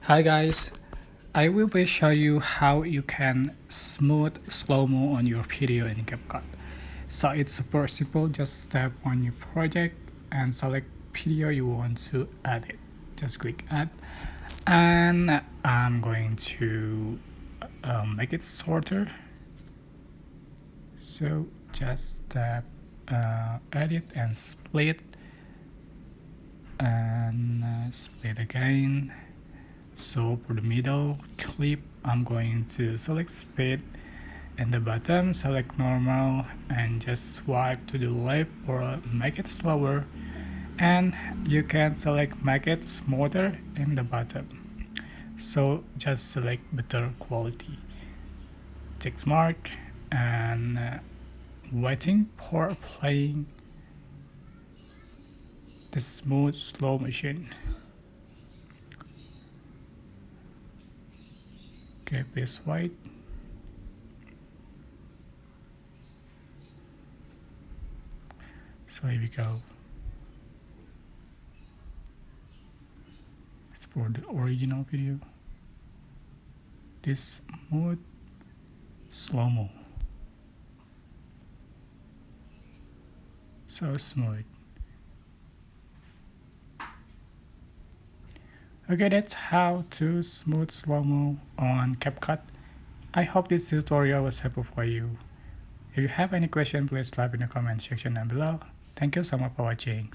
Hi guys, I will be show you how you can smooth slow-mo on your video in CapCut. So it's super simple, just tap on your project and select video you want to edit. Just click add and I'm going to make it shorter. So just tap edit and split and split again. So for the middle clip, I'm going to select speed. In the bottom, select normal and just swipe to the left or make it slower. And you can select make it smoother in the bottom. So just select better quality. Text mark and waiting for playing the smooth slow motion. Okay, please wait. So here we go. It's for the original video. This smooth slow-mo. So smooth. Okay, that's how to smooth slow-mo on CapCut. I hope this tutorial was helpful for you. If you have any question, please type in the comment section down below. Thank you so much for watching.